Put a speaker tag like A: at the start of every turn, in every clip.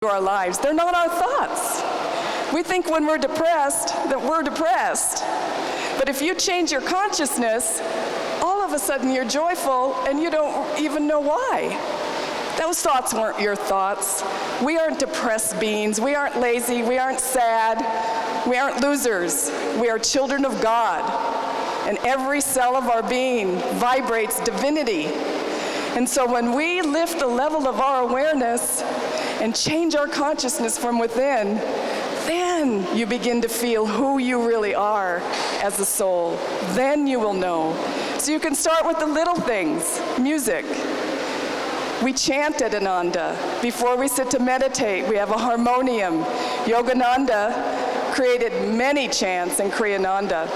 A: our lives. They're not our thoughts. We think when we're depressed that we're depressed. But if you change your consciousness, all of a sudden you're joyful and you don't even know why. Those thoughts weren't your thoughts. We aren't depressed beings. We aren't lazy. We aren't sad. We aren't losers. We are children of God. And every cell of our being vibrates divinity. And so when we lift the level of our awareness and change our consciousness from within, then you begin to feel who you really are as a soul. Then you will know. So you can start with the little things. Music. We chant at Ananda. Before we sit to meditate, we have a harmonium. Yogananda created many chants in Kriyananda.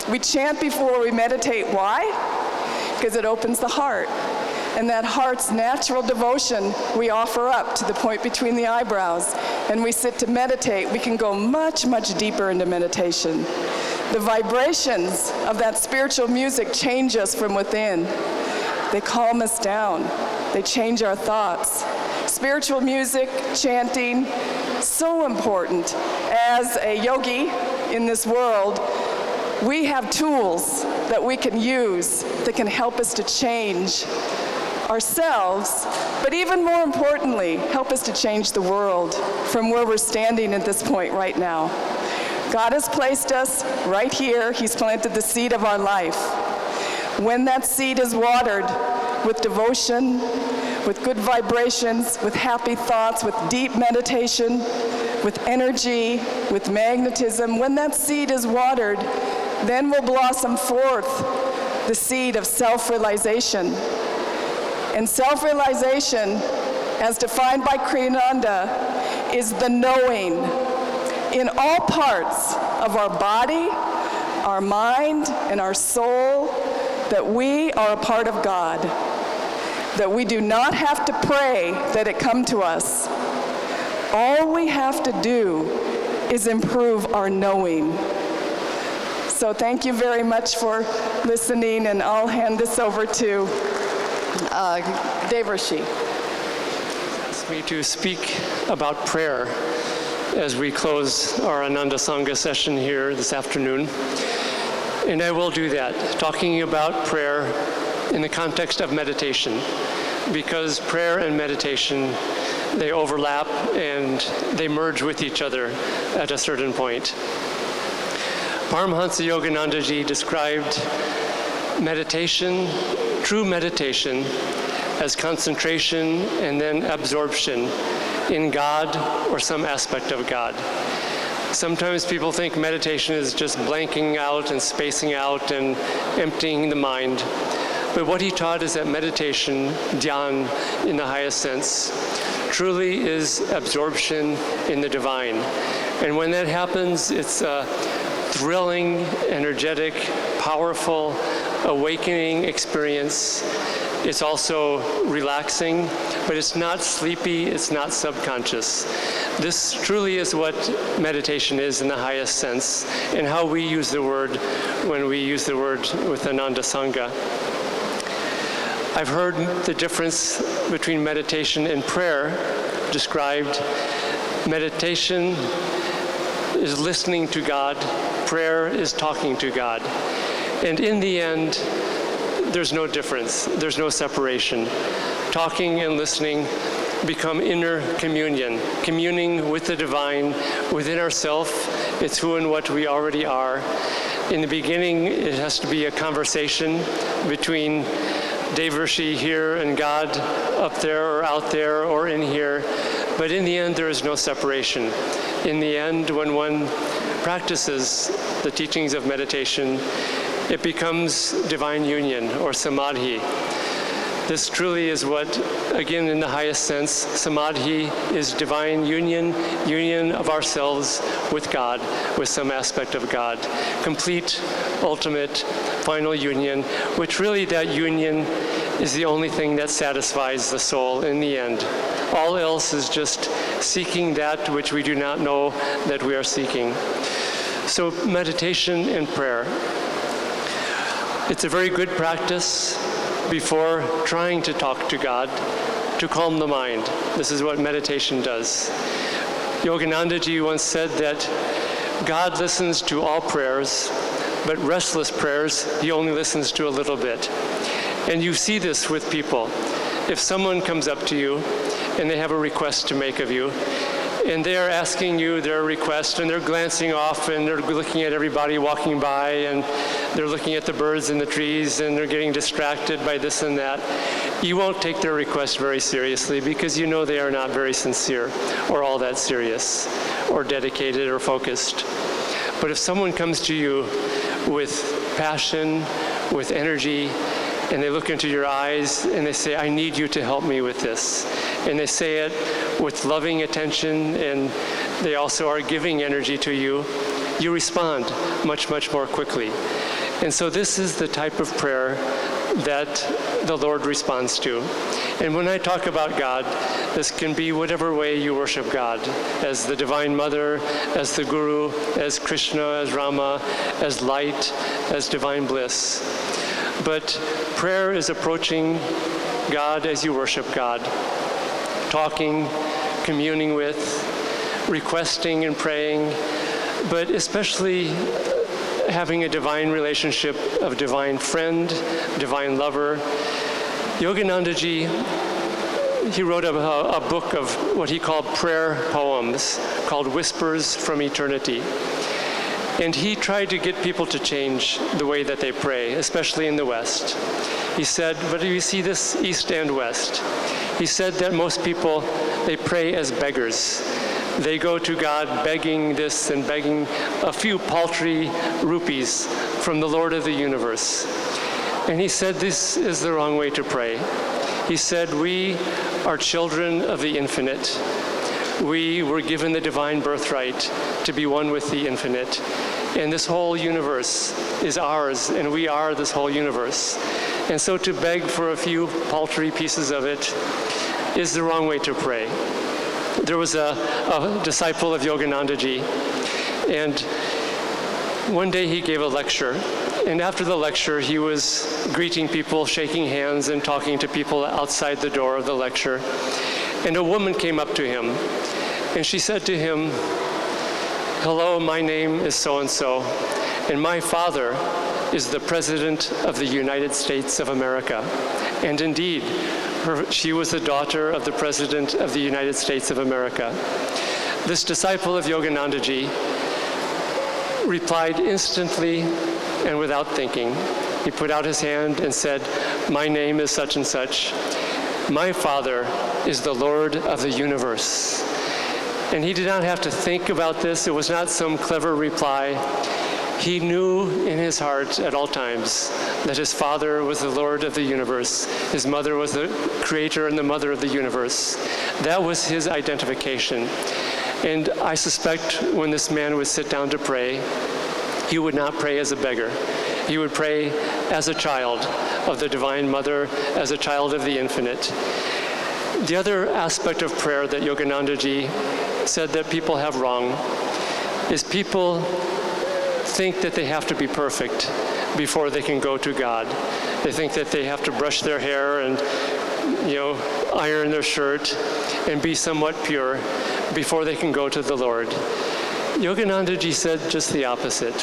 A: We chant before we meditate. Why? Because it opens the heart. And that heart's natural devotion we offer up to the point between the eyebrows. And we sit to meditate. We can go much, much deeper into meditation. The vibrations of that spiritual music change us from within. They calm us down. They change our thoughts. Spiritual music, chanting, so important. As a yogi in this world, we have tools that we can use that can help us to change ourselves, but even more importantly, help us to change the world from where we're standing at this point right now. God has placed us right here. He's planted the seed of our life. When that seed is watered with devotion, with good vibrations, with happy thoughts, with deep meditation, with energy, with magnetism, when that seed is watered, then will blossom forth the seed of self-realization. And self-realization, as defined by Kriyananda, is the knowing in all parts of our body, our mind, and our soul that we are a part of God, that we do not have to pray that it come to us. All we have to do is improve our knowing. So thank you very much for listening, and I'll hand this over to Devarshi.
B: Asked me to speak about prayer as we close our Ananda Sangha session here this afternoon. And I will do that, talking about prayer in the context of meditation, because prayer and meditation, they overlap and they merge with each other at a certain point. Paramahansa Yoganandaji described meditation, true meditation, as concentration and then absorption in God or some aspect of God. Sometimes people think meditation is just blanking out and spacing out and emptying the mind. But what he taught is that meditation, dhyan in the highest sense, truly is absorption in the divine. And when that happens, it's a thrilling, energetic, powerful, awakening experience. It's also relaxing, but it's not sleepy, it's not subconscious. This truly is what meditation is in the highest sense, and how we use the word when we use the word with Ananda Sangha. I've heard the difference between meditation and prayer described. Meditation is listening to God, prayer is talking to God. And in the end, there's no difference, there's no separation. Talking and listening become inner communion, communing with the divine within ourselves. It's who and what we already are. In the beginning, it has to be a conversation between Devarshi here and God up there or out there or in here. But in the end, there is no separation. In the end, when one practices the teachings of meditation, it becomes divine union or samadhi. This truly is what, again, in the highest sense, samadhi is divine union, union of ourselves with God, with some aspect of God. Complete, ultimate, final union, which really that union is the only thing that satisfies the soul in the end. All else is just seeking that which we do not know that we are seeking. So meditation and prayer. It's a very good practice before trying to talk to God, to calm the mind. This is what meditation does. Yoganandaji once said that God listens to all prayers, but restless prayers, he only listens to a little bit. And you see this with people. If someone comes up to you and they have a request to make of you, and they are asking you their request, and they're glancing off, and they're looking at everybody walking by, and they're looking at the birds in the trees, and they're getting distracted by this and that, you won't take their request very seriously because you know they are not very sincere or all that serious or dedicated or focused. But if someone comes to you with passion, with energy, and they look into your eyes and they say, I need you to help me with this. And they say it with loving attention, and they also are giving energy to you, you respond much, much more quickly. And so this is the type of prayer that the Lord responds to. And when I talk about God, this can be whatever way you worship God, as the Divine Mother, as the Guru, as Krishna, as Rama, as light, as divine bliss. But prayer is approaching God as you worship God, talking, communing with, requesting and praying, but especially having a divine relationship of divine friend, divine lover. Yoganandaji, he wrote a book of what he called prayer poems called Whispers from Eternity. And he tried to get people to change the way that they pray, especially in the West. He said, but you see this East and West. He said that most people, they pray as beggars. They go to God begging this and begging a few paltry rupees from the Lord of the universe. And he said this is the wrong way to pray. He said, we are children of the infinite. We were given the divine birthright to be one with the infinite. And this whole universe is ours, and we are this whole universe. And so to beg for a few paltry pieces of it is the wrong way to pray. There was a disciple of Yoganandaji, and one day he gave a lecture. And after the lecture, he was greeting people, shaking hands, and talking to people outside the door of the lecture. And a woman came up to him, and she said to him, hello, my name is so-and-so, and my father is the President of the United States of America. And indeed, she was the daughter of the President of the United States of America. This disciple of Yoganandaji replied instantly and without thinking. He put out his hand and said, my name is such and such. My father is the Lord of the universe. And he did not have to think about this. It was not some clever reply. He knew in his heart at all times that his father was the Lord of the universe. His mother was the creator and the mother of the universe. That was his identification. And I suspect when this man would sit down to pray, he would not pray as a beggar. He would pray as a child of the Divine Mother, as a child of the infinite. The other aspect of prayer that Yoganandaji said that people have wrong is people think that they have to be perfect before they can go to God. They think that they have to brush their hair and, iron their shirt and be somewhat pure before they can go to the Lord. Yoganandaji said just the opposite.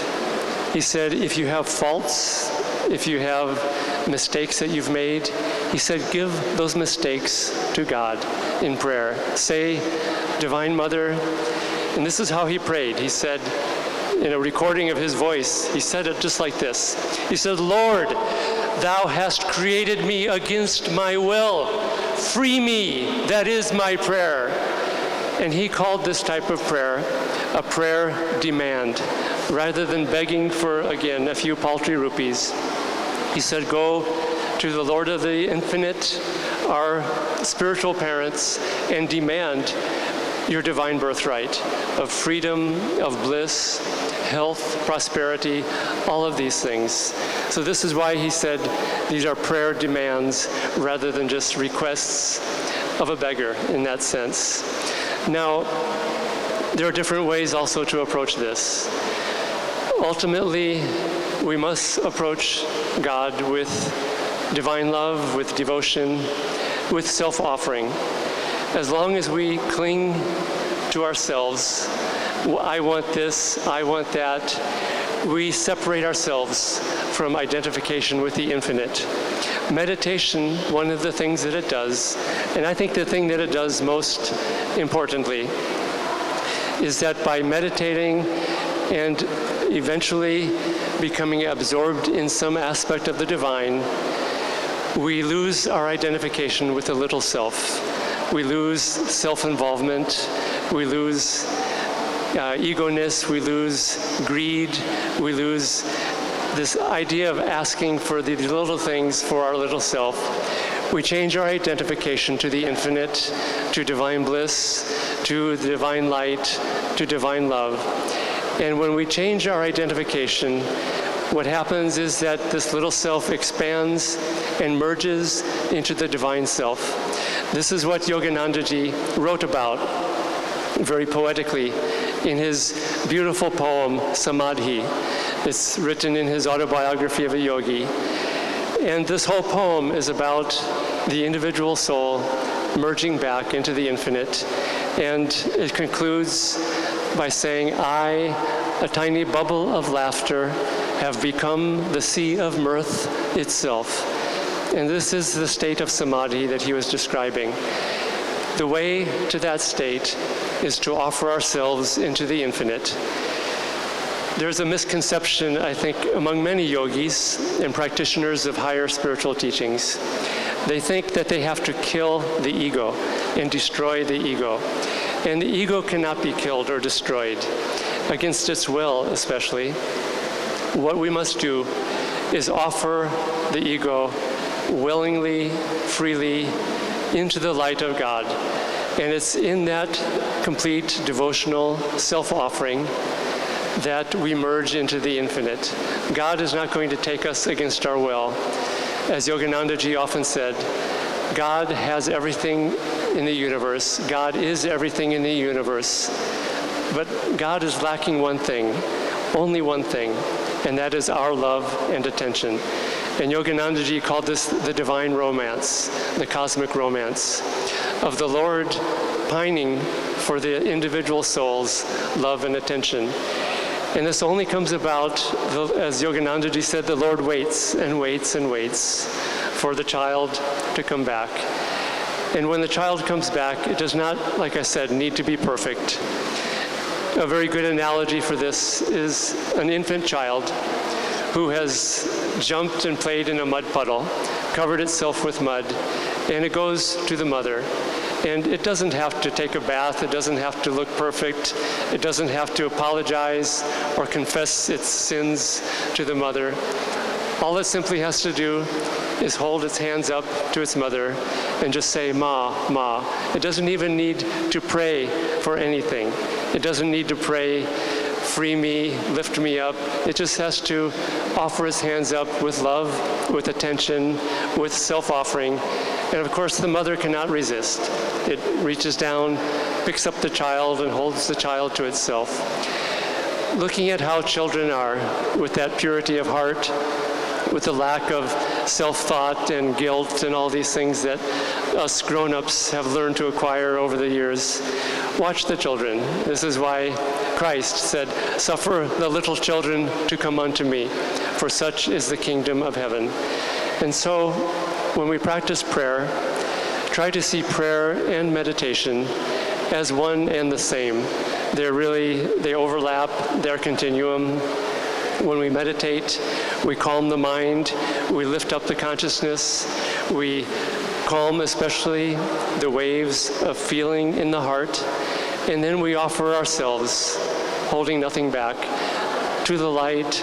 B: He said, if you have faults, if you have mistakes that you've made, he said, give those mistakes to God in prayer. Say, Divine Mother, and this is how he prayed. He said, in a recording of his voice, he said it just like this. He said, Lord, thou hast created me against my will. Free me. That is my prayer. And he called this type of prayer a prayer demand. Rather than begging for, again, a few paltry rupees, he said, go to the Lord of the infinite, our spiritual parents, and demand your divine birthright of freedom, of bliss, health, prosperity, all of these things. So this is why he said these are prayer demands rather than just requests of a beggar in that sense. Now, there are different ways also to approach this. Ultimately, we must approach God with divine love, with devotion, with self-offering. As long as we cling to ourselves, I want this, I want that, we separate ourselves from identification with the infinite. Meditation, one of the things that it does, and I think the thing that it does most importantly, is that by meditating and eventually becoming absorbed in some aspect of the divine, we lose our identification with the little self. We lose self-involvement, we lose egoness, we lose greed, we lose this idea of asking for the little things for our little self. We change our identification to the infinite, to divine bliss, to the divine light, to divine love. And when we change our identification, what happens is that this little self expands and merges into the divine self. This is what Yoganandaji wrote about very poetically in his beautiful poem, Samadhi. It's written in his autobiography of a yogi. And this whole poem is about the individual soul merging back into the infinite. And it concludes by saying, I, a tiny bubble of laughter, have become the sea of mirth itself. And this is the state of samadhi that he was describing. The way to that state is to offer ourselves into the infinite. There's a misconception, I think, among many yogis and practitioners of higher spiritual teachings. They think that they have to kill the ego and destroy the ego. And the ego cannot be killed or destroyed, against its will especially. What we must do is offer the ego willingly, freely, into the light of God. And it's in that complete devotional self-offering that we merge into the infinite. God is not going to take us against our will. As Yoganandaji often said, God has everything in the universe. God is everything in the universe. But God is lacking one thing, only one thing, and that is our love and attention. And Yoganandaji called this the divine romance, the cosmic romance of the Lord pining for the individual soul's love and attention. And this only comes about, as Yoganandaji said, the Lord waits and waits and waits for the child to come back. And when the child comes back, it does not, like I said, need to be perfect. A very good analogy for this is an infant child who has jumped and played in a mud puddle, covered itself with mud, and it goes to the mother. And it doesn't have to take a bath, it doesn't have to look perfect, it doesn't have to apologize or confess its sins to the mother. All it simply has to do is hold its hands up to its mother and just say, Ma, Ma. It doesn't even need to pray for anything. It doesn't need to pray, free me, lift me up. It just has to offer its hands up with love, with attention, with self-offering. And of course, the mother cannot resist. It reaches down, picks up the child, and holds the child to itself. Looking at how children are, with that purity of heart, with the lack of self-thought and guilt and all these things that us grown-ups have learned to acquire over the years. Watch the children. This is why Christ said, "Suffer the little children to come unto me, for such is the kingdom of heaven." And so, when we practice prayer, try to see prayer and meditation as one and the same. They overlap, they're continuum. When we meditate, we calm the mind, we lift up the consciousness, we calm especially the waves of feeling in the heart, and then we offer ourselves, holding nothing back, to the light,